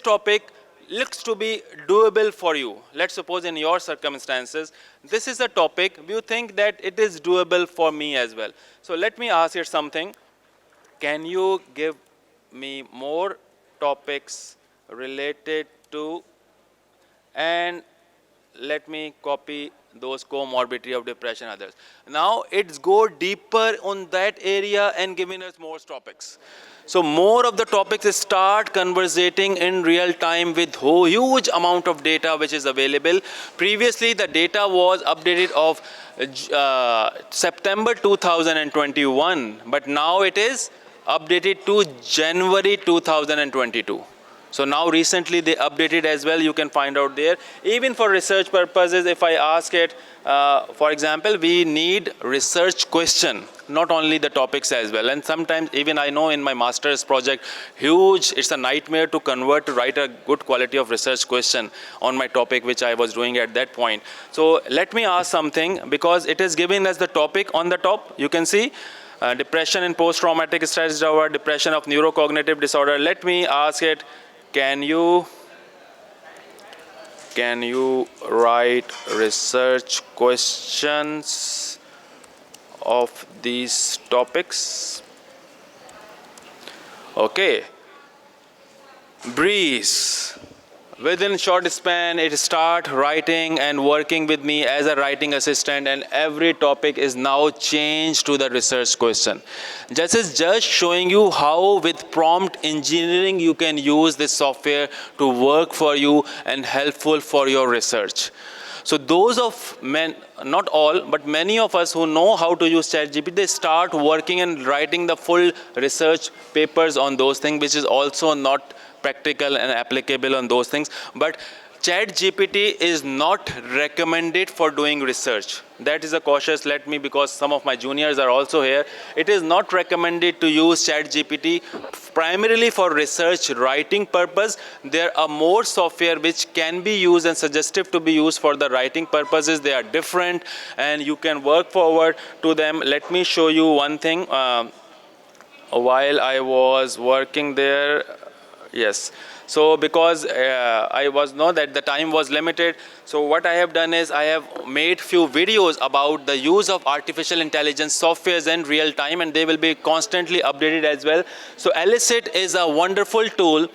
topic looks to be doable for you. Let's suppose in your circumstances, this is a topic, you think that it is doable for me as well. So let me ask you something. Can you give me more topics related to, and let me copy those comorbidity of depression others. Now it's go deeper on that area and giving us more topics. So more of the topics start conversating in real time with huge amount of data which is available. Previously the data was updated of September 2021, but now it is updated to January 2022. So now recently they updated as well, you can find out there. Even for research purposes, if I ask it, for example, we need research question, not only the topics as well. And sometimes even I know in my master's project, huge, it's a nightmare to write a good quality of research question on my topic, which I was doing at that point. So let me ask something, because it is giving us the topic on the top, you can see. Depression and post-traumatic stress disorder, depression of neurocognitive disorder. Let me ask it, can you write research questions of these topics? Okay. Breeze. Within short span, it start writing and working with me as a writing assistant, and every topic is now changed to the research question. This is just showing you how with prompt engineering you can use this software to work for you and helpful for your research. So those of not all, but many of us who know how to use ChatGPT, they start working and writing the full research papers on those things, which is also not practical and applicable on those things. But ChatGPT is not recommended for doing research. That is a cautious, because some of my juniors are also here. It is not recommended to use ChatGPT primarily for research writing purpose. There are more software which can be used and suggestive to be used for the writing purposes. They are different and you can work forward to them. Let me show you one thing. While I was working there, yes. So because I know that the time was limited, so what I have done is I have made few videos about the use of artificial intelligence softwares in real time, and they will be constantly updated as well. So Elicit is a wonderful tool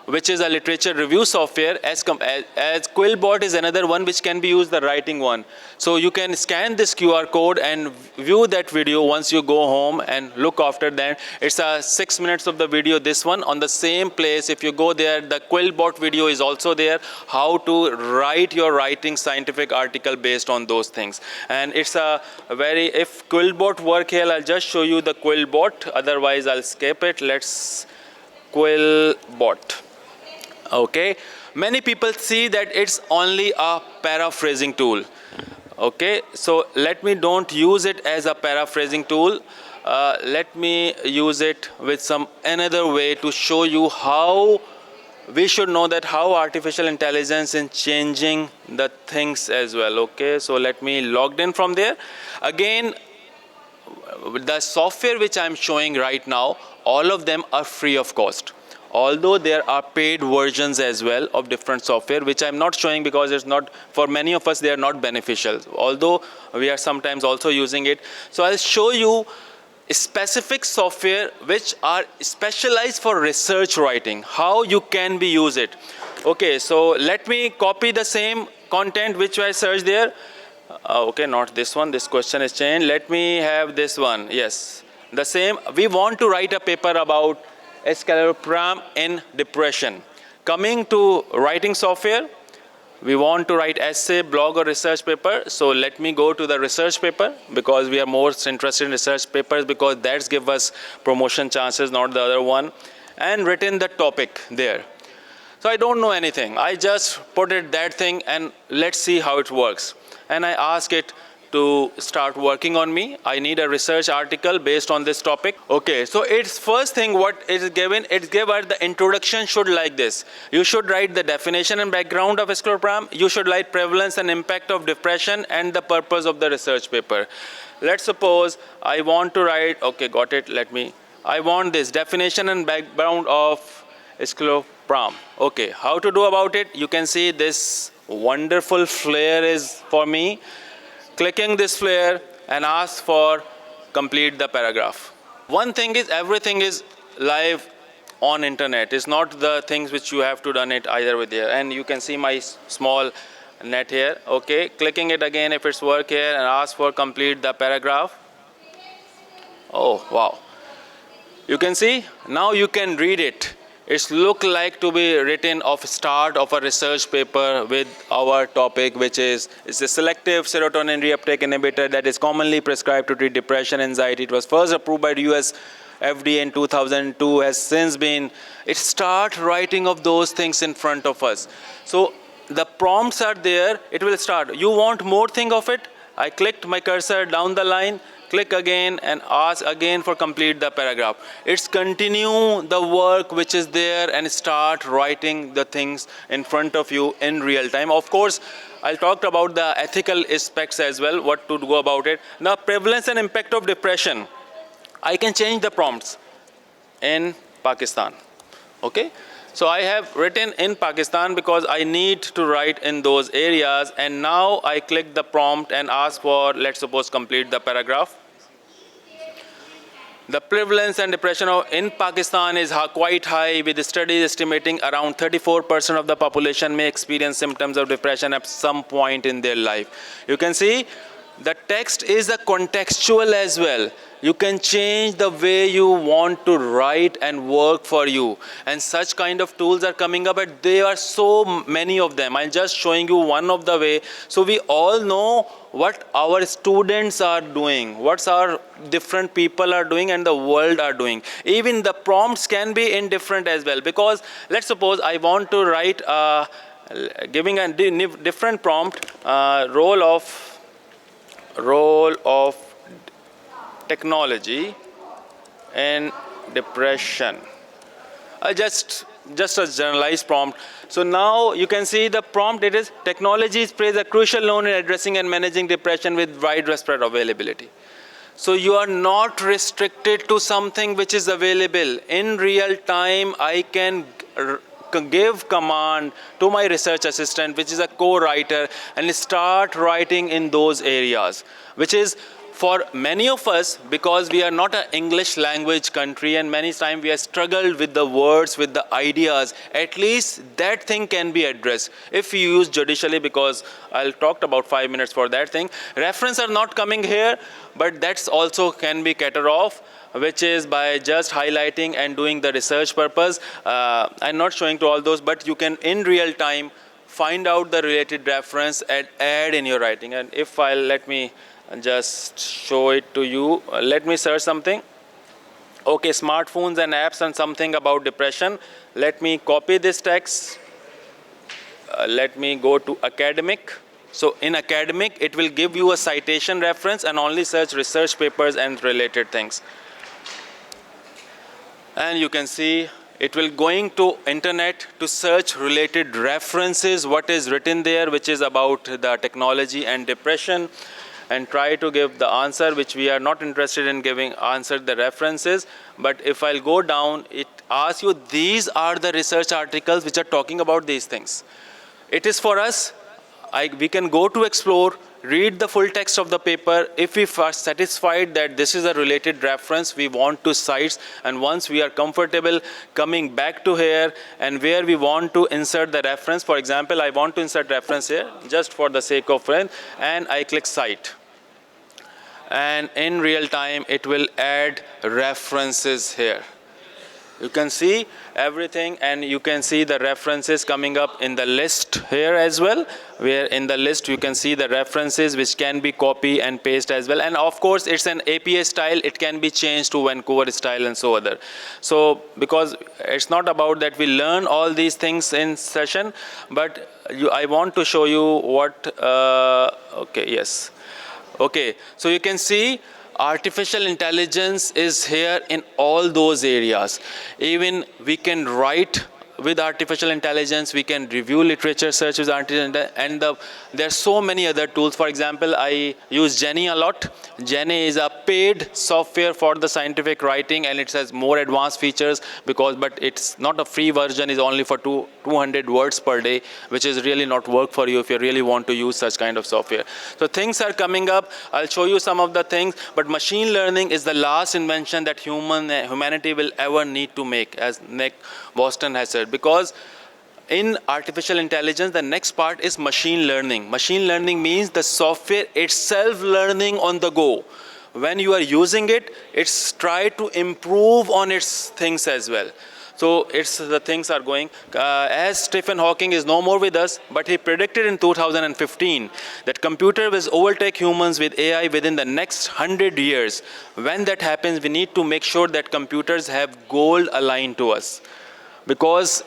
which is a literature review software, as Quillbot is another one which can be used, the writing one. So you can scan this QR code and view that video once you go home and look after that. It's 6 minutes of the video, this one, on the same place. If you go there, the Quillbot video is also there, how to write your writing scientific article based on those things. And it's a very, if Quillbot work here, I'll just show you the Quillbot, otherwise I'll skip it. Let's Quillbot. Okay, many people see that it's only a paraphrasing tool. Okay, so let me don't use it as a paraphrasing tool. Let me use it with some another way to show you how we should know that how artificial intelligence is changing the things as well. Okay, so let me logged in from there. Again, the software which I'm showing right now, all of them are free of cost. Although there are paid versions as well of different software, which I'm not showing because it's not, for many of us, they are not beneficial. Although we are sometimes also using it. So I'll show you specific software which are specialized for research writing, how you can be use it. Okay, so let me copy the same content which I searched there. Okay, not this one, this question is changed. Let me have this one, yes. The same, we want to write a paper about escitalopram in depression. Coming to writing software, we want to write essay, blog or research paper. So let me go to the research paper, because we are more interested in research papers, because that's give us promotion chances, not the other one. And written the topic there. So I don't know anything. I just put it that thing and let's see how it works. And I ask it to start working on me. I need a research article based on this topic. Okay, so it's first thing what it is given, it's given the introduction should like this. You should write the definition and background of escitalopram. You should write prevalence and impact of depression and the purpose of the research paper. Let's suppose I want to write, okay, got it, I want this definition and background of Sclopram. Okay, how to do about it? You can see this wonderful flare is for me. Clicking this flare and ask for complete the paragraph. One thing is everything is live on internet. It's not the things which you have to done it either with here. And you can see my small net here. Okay, clicking it again if it's work here and ask for complete the paragraph. Oh wow. You can see now you can read it. It's look like to be written of start of a research paper with our topic, which is it's a selective serotonin reuptake inhibitor that is commonly prescribed to treat depression, anxiety. It was first approved by the US FDA in 2002, has since been, it start writing of those things in front of us. So the prompts are there, it will start. You want more thing of it? I clicked my cursor down the line, click again and ask again for complete the paragraph. It's continue the work which is there and start writing the things in front of you in real time. Of course, I'll talk about the ethical aspects as well, what to do about it. Now, prevalence and impact of depression. I can change the prompts in Pakistan. Okay, so I have written in Pakistan because I need to write in those areas, and now I click the prompt and ask for, let's suppose, complete the paragraph. The prevalence and depression in Pakistan is quite high, with studies estimating around 34% of the population may experience symptoms of depression at some point in their life. You can see the text is a contextual as well. You can change the way you want to write and work for you. And such kind of tools are coming up, but there are so many of them. I'm just showing you one of the way. So we all know what our students are doing, what our different people are doing and the world are doing. Even the prompts can be indifferent as well, because let's suppose I want to write giving a different prompt, role of technology and depression. Just a generalized prompt. So now you can see the prompt, it is technology plays a crucial role in addressing and managing depression with widespread availability. So you are not restricted to something which is available. In real time, I can give command to my research assistant, which is a co-writer, and start writing in those areas, which is for many of us, because we are not an English language country and many times we have struggled with the words, with the ideas, at least that thing can be addressed if you use judicially, because I'll talk about 5 minutes for that thing. Reference are not coming here, but that's also can be catered off, which is by just highlighting and doing the research purpose. I'm not showing to all those, but you can in real time find out the related reference and add in your writing. And if I'll let me just show it to you. Let me search something. Okay, smartphones and apps and something about depression. Let me copy this text. Let me go to academic. So in academic, it will give you a citation reference and only search research papers and related things. And you can see it will going to internet to search related references, what is written there, which is about the technology and depression, and try to give the answer, which we are not interested in giving answer the references. But if I'll go down, it asks you, these are the research articles which are talking about these things. It is for us, we can go to explore, read the full text of the paper. If we are satisfied that this is a related reference, we want to cite, and once we are comfortable coming back to here and where we want to insert the reference, for example, I want to insert reference here just for the sake of friend, and I click cite. And in real time, it will add references here. You can see everything, and you can see the references coming up in the list here as well, where in the list you can see the references which can be copy and paste as well. And of course, it's an APA style, it can be changed to Vancouver style and so other. So because it's not about that we learn all these things in session, but I want to show you what, okay, yes. Okay, so you can see artificial intelligence is here in all those areas. Even we can write with artificial intelligence. We can review literature search with artificial intelligence, and there are so many other tools. For example, I use Jenny a lot. Jenny is a paid software for the scientific writing, and it has more advanced features but it's not a free version. It's only for 200 words per day, which is really not work for you if you really want to use such kind of software. So things are coming up. I'll show you some of the things, but machine learning is the last invention that humanity will ever need to make, as Nick Boston has said, because in artificial intelligence, the next part is machine learning. Machine learning means the software itself learning on the go. When you are using it, it's try to improve on its things as well. So the things are going. As Stephen Hawking is no more with us, but he predicted in 2015 that computer will overtake humans with AI within the next 100 years. When that happens, we need to make sure that computers have goal aligned to us. Because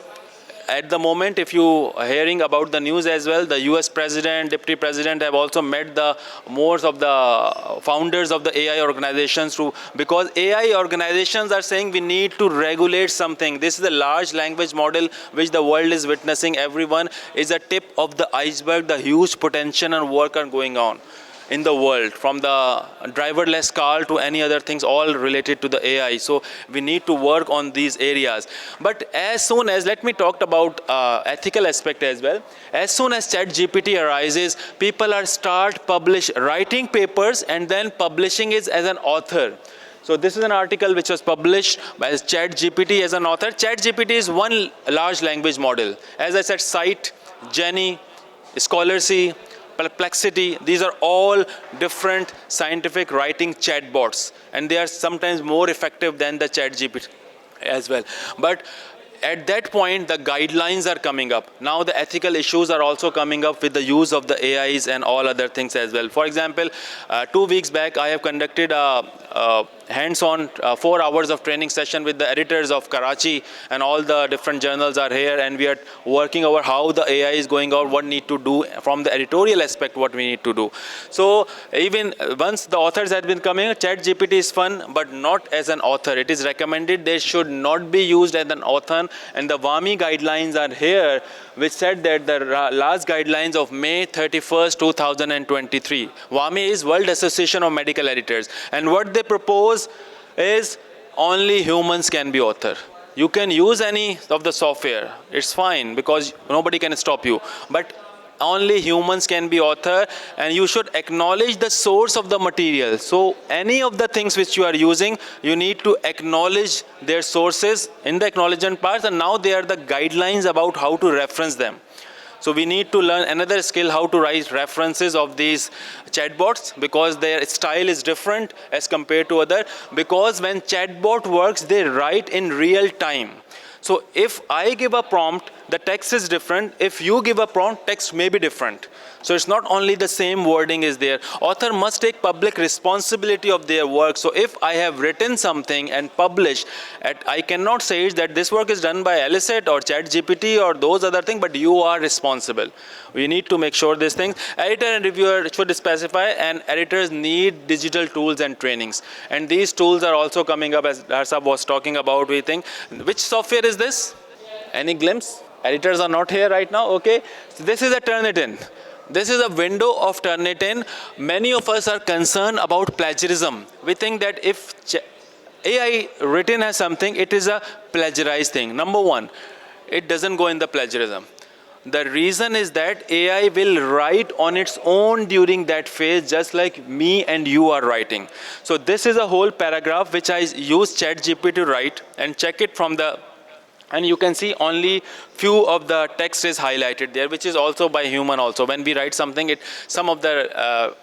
at the moment, if you are hearing about the news as well, the US president, deputy president have also met the most of the founders of the AI organizations because AI organizations are saying we need to regulate something. This is a large language model which the world is witnessing. Everyone is a tip of the iceberg, the huge potential and work are going on in the world, from the driverless car to any other things, all related to the AI. So we need to work on these areas. But as soon as, let me talk about ethical aspect as well. As soon as ChatGPT arises, people are writing papers and then publishing it as an author. So this is an article which was published by ChatGPT as an author. ChatGPT is one large language model. As I said, Scite, Jenny, Scholarcy, Perplexity, these are all different scientific writing chatbots, and they are sometimes more effective than the ChatGPT as well. But at that point, the guidelines are coming up. Now the ethical issues are also coming up with the use of the AIs and all other things as well. For example, 2 weeks back, I have conducted a hands-on 4 hours of training session with the editors of Karachi, and all the different journals are here, and we are working over how the AI is going out, what need to do from the editorial aspect, what we need to do. So even once the authors have been coming, ChatGPT is fun, but not as an author. It is recommended they should not be used as an author, and the WAMI guidelines are here, which said that the last guidelines of May 31st, 2023. WAMI is World Association of Medical Editors, and what they propose is only humans can be author. You can use any of the software, it's fine, because nobody can stop you, but only humans can be author, and you should acknowledge the source of the material. So any of the things which you are using, you need to acknowledge their sources in the acknowledgement part, and now they are the guidelines about how to reference them. So we need to learn another skill, how to write references of these chatbots, because their style is different as compared to other. Because when chatbot works, they write in real time. So if I give a prompt, the text is different. If you give a prompt, text may be different. So it's not only the same wording is there. Author must take public responsibility of their work. So if I have written something and published, I cannot say that this work is done by Elicit or ChatGPT or those other things, but you are responsible. We need to make sure these things. Editor and reviewer should specify, and editors need digital tools and trainings. And these tools are also coming up, as Darsab was talking about, we think. Which software is this? Any glimpse? Editors are not here right now, okay? So this is a Turnitin. This is a window of Turnitin. Many of us are concerned about plagiarism. We think that if AI written as something, it is a plagiarized thing. Number one, it doesn't go in the plagiarism. The reason is that AI will write on its own during that phase, just like me and you are writing. So this is a whole paragraph which I use ChatGPT to write, and check it from the, and you can see only few of the text is highlighted there, which is also by human also. When we write something, some of the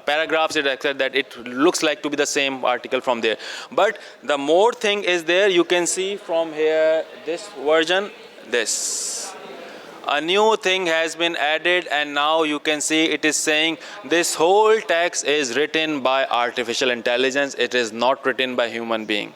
paragraphs that it looks like to be the same article from there. But the more thing is there, you can see from here, this version, this. A new thing has been added, and now you can see it is saying this whole text is written by artificial intelligence. It is not written by human being.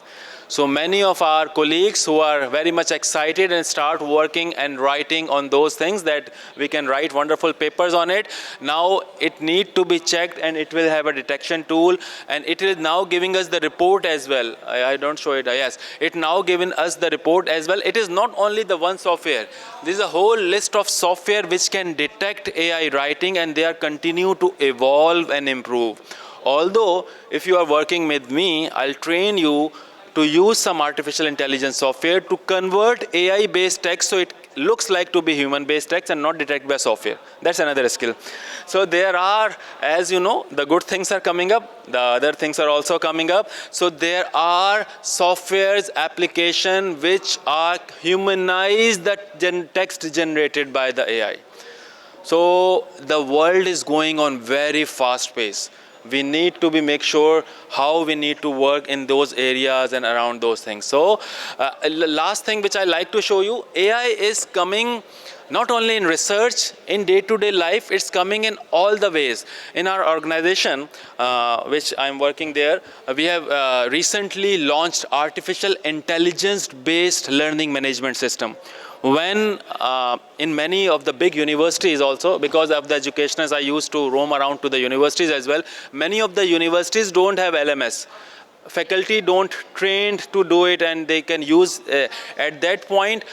So many of our colleagues who are very much excited and start working and writing on those things that we can write wonderful papers on it. Now it need to be checked and it will have a detection tool, and it is now giving us the report as well. I don't show it. Yes, it now giving us the report as well. It is not only the one software. There is a whole list of software which can detect AI writing, and they are continue to evolve and improve. Although if you are working with me, I'll train you to use some artificial intelligence software to convert AI based text so it looks like to be human based text and not detected by software. That's another skill. So there are, as you know, the good things are coming up, the other things are also coming up. So there are softwares, application which are humanize the text generated by the AI. So the world is going on very fast pace. We need to make sure how we need to work in those areas and around those things. So last thing which I like to show you, AI is coming not only in research, in day-to-day life, it's coming in all the ways. In our organization, which I'm working there, we have recently launched artificial intelligence-based learning management system. When in many of the big universities also, because of the educationers I used to roam around to the universities as well, many of the universities don't have LMS. Faculty don't trained to do it, and they can use at that point.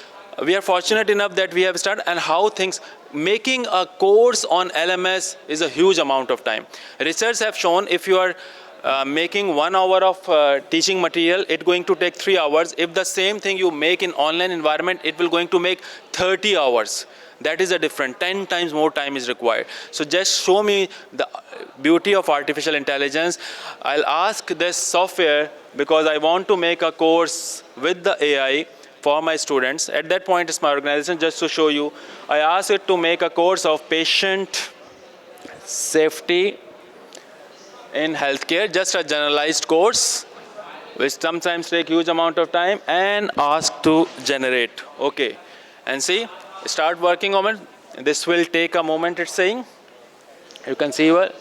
We are fortunate enough that we have started, and how things, making a course on LMS is a huge amount of time. Research have shown if you are making 1 hour of teaching material, it's going to take 3 hours. If the same thing you make in online environment, it will going to make 30 hours. That is a different, 10 times more time is required. So just show me the beauty of artificial intelligence. I'll ask this software because I want to make a course with the AI for my students. At that point, it's my organization. Just to show you, I asked it to make a course of patient safety in healthcare, just a generalized course, which sometimes take huge amount of time, and ask to generate. Okay, and see, start working on it. This will take a moment, it's saying. You can see well.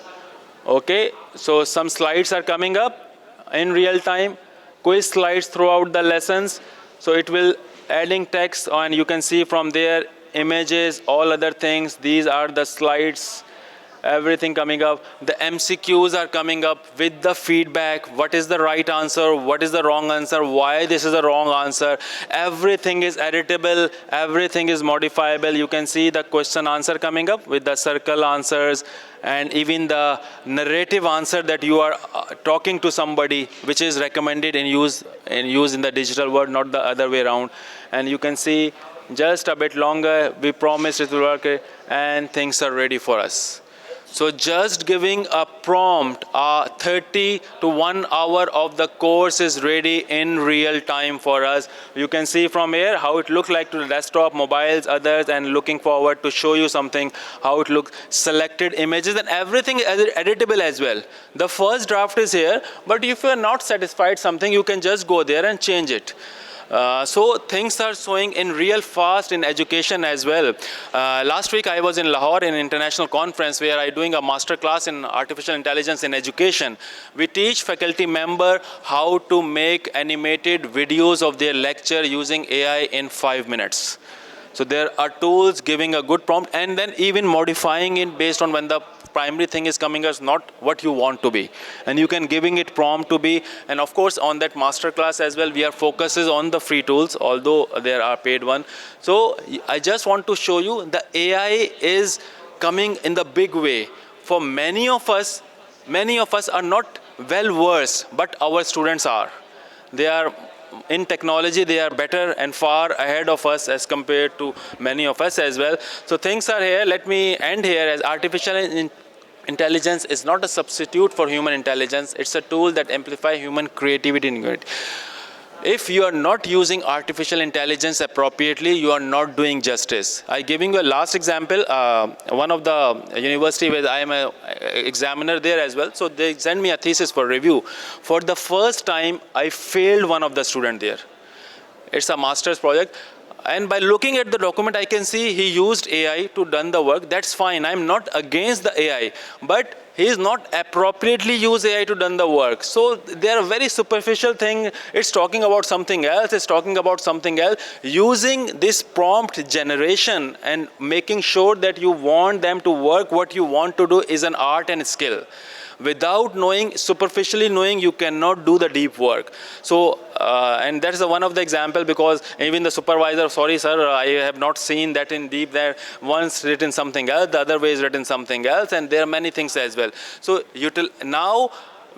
Okay, so some slides are coming up in real time, quiz slides throughout the lessons. So it will adding text, and you can see from there images, all other things. These are the slides, everything coming up. The MCQs are coming up with the feedback. What is the right answer? What is the wrong answer? Why this is the wrong answer? Everything is editable. Everything is modifiable. You can see the question answer coming up with the circle answers, and even the narrative answer that you are talking to somebody, which is recommended in use in the digital world, not the other way around. And you can see just a bit longer. We promised it will work, and things are ready for us. So just giving a prompt, 30 to 1 hour of the course is ready in real time for us. You can see from here how it looks like to the desktop, mobiles, others, and looking forward to show you something, how it looks, selected images, and everything is editable as well. The first draft is here, but if you are not satisfied something, you can just go there and change it. So things are showing in real fast in education as well. Last week I was in Lahore in an international conference where I doing a master class in artificial intelligence in education. We teach faculty member how to make animated videos of their lecture using AI in 5 minutes. So there are tools giving a good prompt, and then even modifying it based on when the primary thing is coming as not what you want to be, and you can giving it prompt to be. And of course on that master class as well, we are focuses on the free tools, although there are paid one. So I just want to show you the AI is coming in the big way. For many of us are not well versed, but our students are. They are in technology, they are better and far ahead of us as compared to many of us as well. So things are here. Let me end here as artificial intelligence is not a substitute for human intelligence. It's a tool that amplifies human creativity and unity. If you are not using artificial intelligence appropriately, you are not doing justice. I'm giving you a last example. One of the university where I am an examiner there as well. So they sent me a thesis for review. For the first time, I failed one of the student there. It's a master's project. And by looking at the document, I can see he used AI to done the work. That's fine. I'm not against the AI. But he is not appropriately use AI to done the work. So they are a very superficial thing. It's talking about something else. It's talking about something else. Using this prompt generation and making sure that you want them to work what you want to do is an art and skill. Without knowing, superficially knowing, you cannot do the deep work. So, and that's one of the example, because even the supervisor, sorry sir, I have not seen that in deep, there once written something else, the other way is written something else, and there are many things as well. So now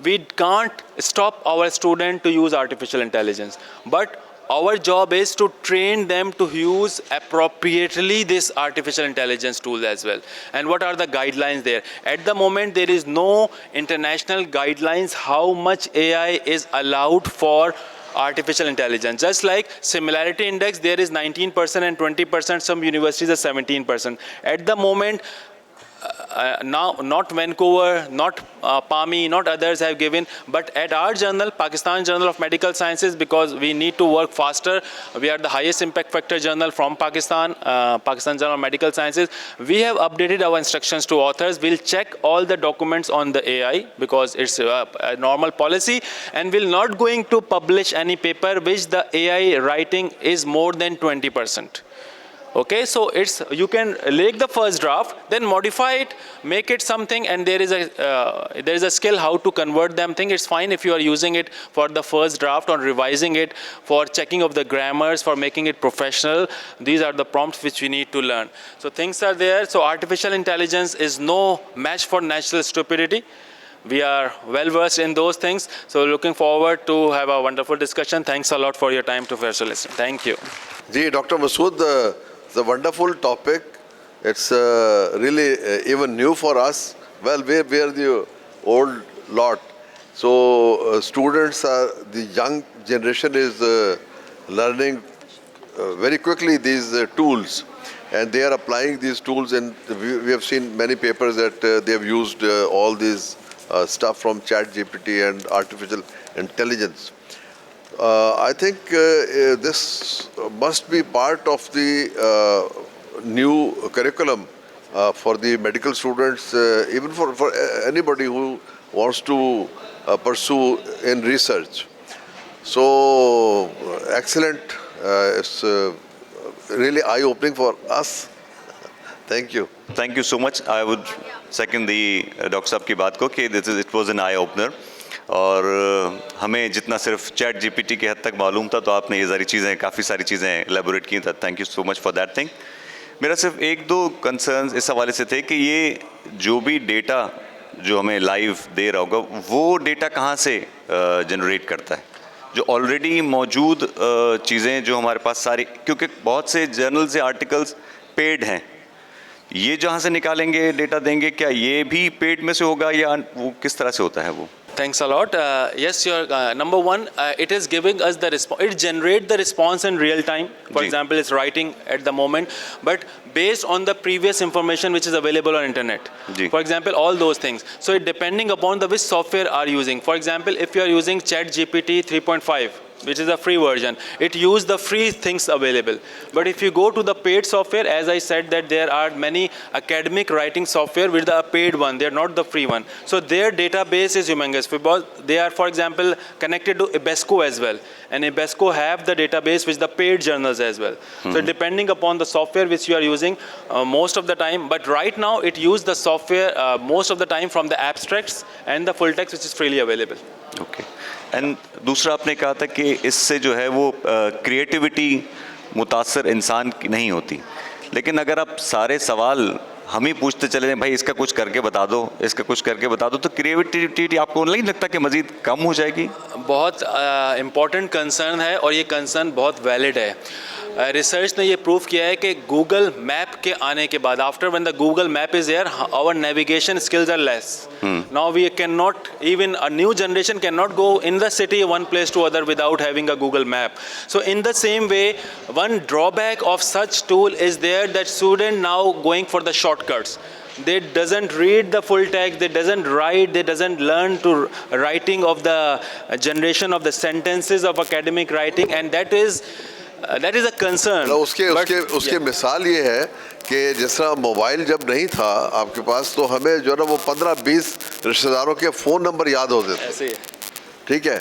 we can't stop our student to use artificial intelligence, but our job is to train them to use appropriately this artificial intelligence tool as well. And what are the guidelines there? At the moment, there is no international guidelines how much AI is allowed for artificial intelligence. Just like similarity index, there is 19% and 20%, some universities are 17%. At the moment, now not Vancouver, not PAMI, not others have given, but at our journal, Pakistan Journal of Medical Sciences, because we need to work faster, we are the highest impact factor journal from Pakistan, Pakistan Journal of Medical Sciences. We have updated our instructions to authors. We'll check all the documents on the AI because it's a normal policy, and we're not going to publish any paper which the AI writing is more than 20%. Okay, so you can make the first draft, then modify it, make it something, and there is a skill how to convert them thing. It's fine if you are using it for the first draft or revising it for checking of the grammars, for making it professional. These are the prompts which we need to learn. So things are there. So artificial intelligence is no match for natural stupidity. We are well versed in those things. So looking forward to have a wonderful discussion. Thanks a lot for your time to first listen. Thank you. Ji, Dr. Masood, it's a wonderful topic. It's really even new for us. Well, we're the old lot. So students, the young generation is learning very quickly these tools. And they are applying these tools, and we have seen many papers that they have used all these stuff from ChatGPT and artificial intelligence. I think this must be part of the new curriculum for the medical students, even for anybody who wants to pursue in research. So excellent. It's really eye-opening for us. Thank you. Thank you so much. I would second the Dr. साहब की बात को कि it was an eye-opener. और हमें जितना सिर्फ chat GPT के हद तक मालूम था, तो आपने ये सारी चीज़ें, काफ़ी सारी चीज़ें एलेबोरेट की। था thank you so much for that thing. मेरा सिर्फ एक दो कंसर्न्स इस हवाले से थे कि ये जो भी डेटा जो हमें लाइव दे रहा होगा, वो डेटा कहाँ से जनरेट करता है? जो ऑलरेडी मौजूद चीज़ें जो हमारे पास सारी, क्योंकि बहुत से जर्नल्स या आर्टिकल्स पेड हैं, ये जहाँ से निकालेंगे डेटा देंगे, क्या ये भी पेड में से होगा या वो किस तरह से होता है वो? Thanks a lot. Yes, your number one, it is giving us the response. It generates the response in real time. For example, it's writing at the moment, but based on the previous information which is available on internet. For example, all those things. So it depending upon the which software are using. For example, if you are using ChatGPT 3.5, which is a free version, it uses the free things available. But if you go to the paid software, as I said that there are many academic writing software with the paid one, they are not the free one. So their database is humongous. They are, for example, connected to Ibesco as well. And Ibesco have the database with the paid journals as well. So depending upon the software which you are using, most of the time, but right now it uses the software most of the time from the abstracts and the full text which is freely available. Okay. And दूसरा आपने कहा था कि इससे जो है वो creativity मुतासर इंसान की नहीं होती, लेकिन अगर आप सारे सवाल हम ही पूछते चले जाएं, भाई इसका कुछ करके बता दो, इसका कुछ करके बता दो, तो क्रिएटिविटी आपको नहीं लगता कि मज़ीद कम हो जाएगी? बहुत इम्पॉर्टेंट कंसर्न है और ये कंसर्न बहुत वैलिड है। रिसर्च ने ये प्रूव किया है कि गूगल मैप के आने के बाद, after when the Google map is there, our navigation skills are less. Now we can not, even a new generation can not go in the city one place to other without having a Google map. So in the same way, one drawback of such tool is there that student now going for the shortcuts. They doesn't read the full text, they doesn't write, they doesn't learn to writing of the generation of the sentences of academic writing, and that is That is a concern. तो उसके But- उसके उसके yeah. मिसाल ये है कि जिस तरह मोबाइल जब नहीं था आपके पास तो हमें जो है ना वो 15-20 रिश्तेदारों के फ़ोन नंबर याद होते थे, ऐसे ही है। ठीक है।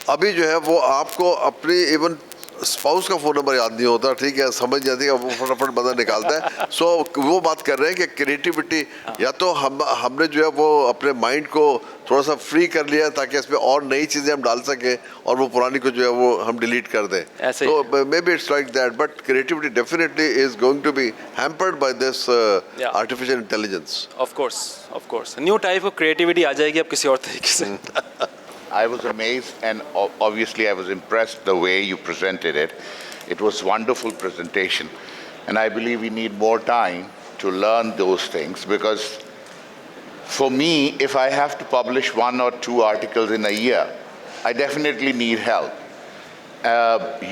अभी जो है वो आपको अपनी इवन स्पाउस का फ़ोन नंबर याद नहीं होता, ठीक है, समझ जाती है, वो फटाफट बंदा निकालता है। सो वो बात कर रहे हैं कि क्रिएटिविटी या तो हमने जो है वो अपने माइंड को थोड़ा सा फ्री कर लिया ताकि इसमें और नई चीज़ें हम डाल सकें और वो पुरानी को जो है वो हम डिलीट कर दें। ऐसे ही तो maybe it's like that, but creativity definitely is going to be hampered by this Yeah. Artificial intelligence. Of course. New type of creativity आ जाएगी अब किसी और तरीके से। I was amazed and obviously I was impressed the way you presented it. It was wonderful presentation and I believe we need more time to learn those things because for me, if I have to publish 1 or 2 articles in a year, I definitely need help.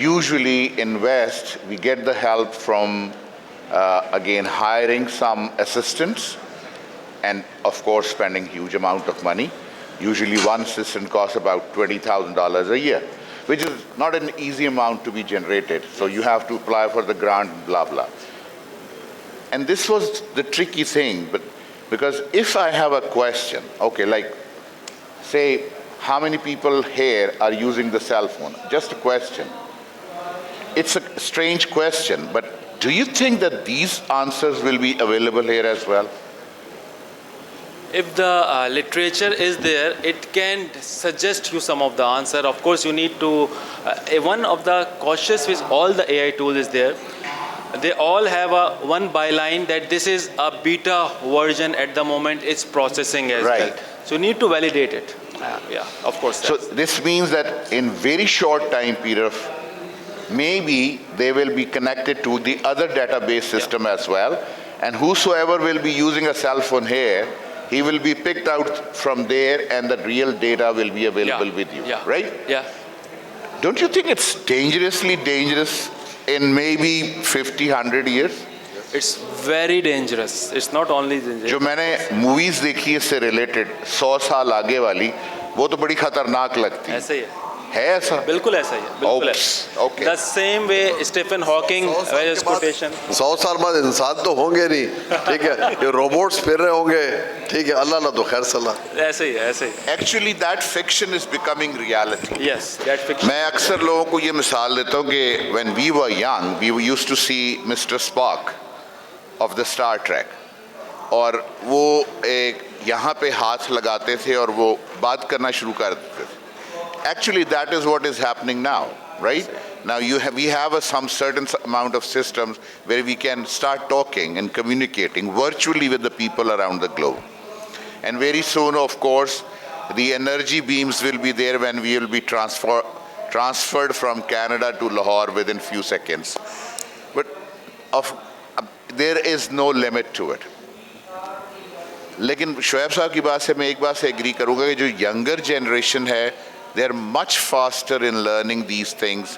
Usually in West, we get the help from, again, hiring some assistants and of course spending huge amount of money. Usually one assistant costs about $20,000 a year, which is not an easy amount to be generated. So you have to apply for the grant, blah, blah. And this was the tricky thing, but because if I have a question, okay, like say, how many people here are using the cell phone? Just a question. It's a strange question, but do you think that these answers will be available here as well? If the literature is there, it can suggest you some of the answer. Of course, you need to. One of the cautious with all the AI tools is there. They all have a one byline that this is a beta version at the moment. It's processing as well. Right. So you need to validate it. Yeah, of course. So this means that in very short time period of maybe they will be connected to the other database system as well, and whosoever will be using a cell phone here, he will be picked out from there and the real data will be available with you, right? Yeah. Don't you think it's dangerously dangerous in maybe 50, 100 years? It's very dangerous. It's not only dangerous. जो मैंने movies देखी इससे related 100 साल आगे वाली वो तो बड़ी खतरनाक लगती ऐसे ही है ऐसा बिल्कुल ऐसा ही है बिल्कुल Oops, okay. The same way Stephen Hawking his quotation 100 साल बाद इंसान तो होंगे नहीं, ठीक है, ये रोबोट्स फिर रहे होंगे, ठीक है, अल्लाह ना तो खैर सलाह। ऐसे ही है ऐसे ही actually that fiction is becoming reality Yes, that fiction. मैं अक्सर लोगों को ये मिसाल देता हूँ कि when we were young we used to see mister Spock of the Star Trek और वो एक यहाँ पे हाथ लगाते थे और वो बात करना शुरू कर देते थे. Actually, that is what is happening now, right? Now we have some certain amount of systems where we can start talking and communicating virtually with the people around the globe. And very soon, of course, the energy beams will be there when we will be transferred from Canada to Lahore within few seconds. But there is no limit to it. लेकिन शोएब साहब की बात से मैं एक बात से agree करूँगा कि जो यंगर जनरेशन है they are much faster in learning these things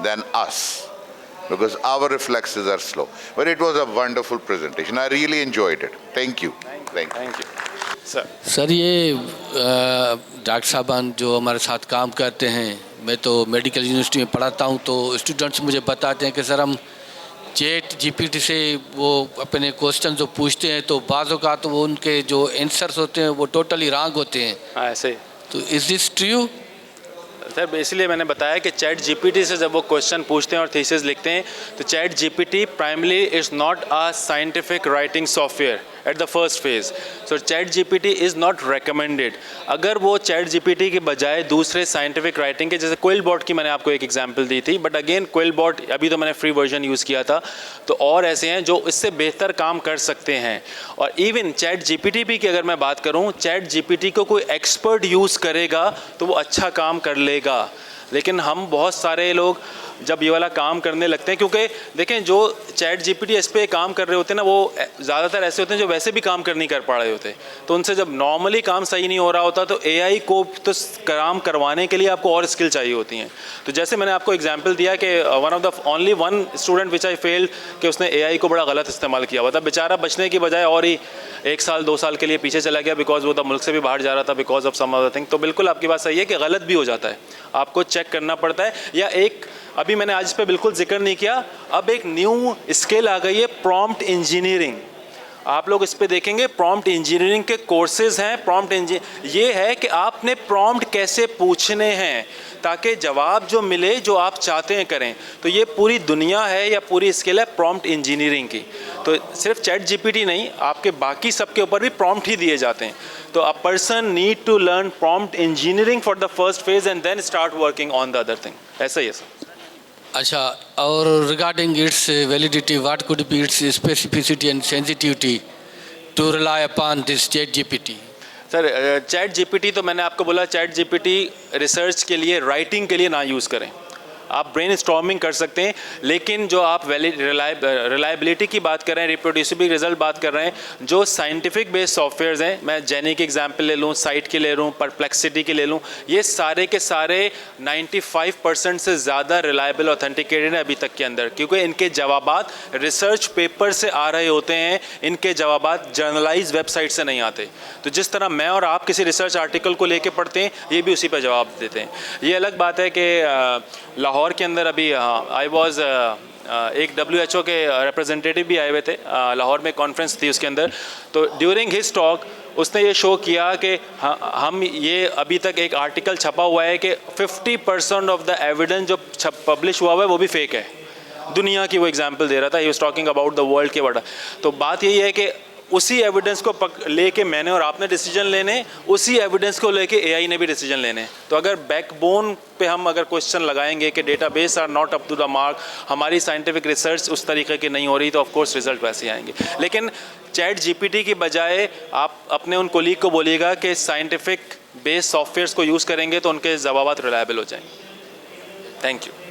than us because our reflexes are slow. But it was a wonderful presentation. I really enjoyed it. Thank you. Thank you. Sir. Sir ये doctor साहबान जो हमारे साथ काम करते हैं, मैं तो medical university में पढ़ाता हूँ, तो स्टूडेंट्स मुझे बताते हैं कि सर हम चैट जीपीटी से वो अपने क्वेश्चन जो पूछते हैं तो बाज़ औक़ात तो वो उनके जो आंसर्स होते हैं वो टोटली रॉन्ग होते हैं. हाँ ऐसे ही तो इज़ दिस ट्रू? सर इसलिए मैंने बताया कि चैट जीपीटी से जब वो क्वेश्चन पूछते हैं और थीसिस लिखते हैं तो chat GPT primarily is not a scientific writing software at the first phase. So chat GPT is not recommended. अगर वो चैट जीपीटी के बजाय दूसरे साइंटिफिक राइटिंग के जैसे क्विल बॉट की मैंने आपको एक एग्जांपल दी थी, बट अगेन क्विल बॉट अभी तो मैंने फ्री वर्जन यूज़ किया था, तो और ऐसे हैं जो इससे बेहतर काम कर सकते हैं. और इवन चैट जीपीटी भी की अगर मैं बात करूँ, चैट जीपीटी को कोई एक्सपर्ट यूज़ करेगा तो वो अच्छा काम कर लेगा. लेकिन हम बहुत सारे लोग जब ये वाला काम करने लगते हैं, क्योंकि देखें जो चैट जीपीटी इस पे काम कर रहे होते हैं ना वो ज़्यादातर ऐसे होते हैं जो वैसे भी काम नहीं कर पा रहे होते, तो उनसे जब नॉर्मली काम सही नहीं हो रहा होता तो एआई को तो काम करवाने के लिए आपको और स्किल चाहिए होती हैं. तो जैसे मैंने आपको एग्जांपल दिया कि one of the only one student which I failed कि उसने एआई को बड़ा गलत इस्तेमाल किया हुआ था. बेचारा बचने की बजाय और ही 1 साल 2 साल के लिए पीछे चला गया बिकॉज वो मुल्क से भी बाहर जा रहा था because of some other thing. तो बिल्कुल आपकी बात सही है कि गलत भी हो जाता है, आपको चेक करना पड़ता है. या एक अभी मैंने आज इस पे बिल्कुल जिक्र नहीं किया, अब एक न्यू स्किल आ गई है प्रॉम्प्ट इंजीनियरिंग। आप लोग इस पे देखेंगे प्रॉम्प्ट इंजीनियरिंग के कोर्सेज हैं। प्रॉम्प्ट ये है कि आपने प्रॉम्प्ट कैसे पूछने हैं ताकि जवाब जो मिले जो आप चाहते हैं करें। तो ये पूरी दुनिया है या पूरी स्किल है प्रॉम्प्ट इंजीनियरिंग की। तो सिर्फ चैट जीपीटी नहीं, आपके बाकी सबके ऊपर भी प्रॉम्प्ट ही दिए जाते हैं। तो a person need to learn prompt engineering for the first phase and then start working on the other thing. ऐसा ही है सर। अच्छा, और regarding its validity, what could be its specificity and sensitivity to rely upon this ChatGPT? Sir ChatGPT तो मैंने आपको बोला, chat GPT research के लिए, राइटिंग के लिए ना यूज़ करें। आप ब्रेन स्टॉर्मिंग कर सकते हैं, लेकिन जो आप रिलायबिलिटी की बात कर रहे हैं, रिप्रोड्यूसिबल रिजल्ट बात कर रहे हैं, जो साइंटिफिक बेस्ड सॉफ्टवेयर्स हैं, मैं जेनी की एग्जांपल ले लूँ, साइट की ले लूँ, परप्लेक्सिटी की ले लूँ, ये सारे के सारे 95% से ज़्यादा रिलायबल ऑथेंटिकेटेड हैं अभी तक के अंदर, क्योंकि इनके जवाबात रिसर्च पेपर से आ रहे होते हैं, इनके जवाबात जर्नलाइज वेबसाइट से नहीं आते। तो जिस तरह मैं और आप किसी रिसर्च आर्टिकल को लेके पढ़ते हैं, ये भी उसी पर जवाब देते हैं। ये अलग बात है कि लाहौर के अंदर अभी आई वॉज एक WHO के रिप्रेजेंटेटिव भी आए हुए थे, लाहौर में कॉन्फ्रेंस थी उसके अंदर। तो ड्यूरिंग हिज टॉक उसने ये शो किया कि हम ये अभी तक एक आर्टिकल छपा हुआ है कि 50% ऑफ द एविडेंस जो पब्लिश हुआ है वो भी फेक है। दुनिया की वो एग्जांपल दे रहा था, he was talking about the world के बड़ा। तो बात यही है कि उसी एविडेंस को लेके मैंने और आपने डिसीजन लेने, उसी एविडेंस को लेके AI ने भी डिसीजन लेने। तो अगर बैकबोन पे हम अगर क्वेश्चन लगाएंगे कि database are not up to the mark, हमारी साइंटिफिक रिसर्च उस तरीके की नहीं हो रही, तो ऑफ कोर्स रिजल्ट वैसे ही आएंगे। लेकिन चैट जीपीटी की बजाय आप अपने उन कोलीग को बोलिएगा कि साइंटिफिक बेस्ड सॉफ्टवेयर्स को यूज़ करेंगे तो उनके जवाबात रिलायबल हो जाएंगे। Thank you.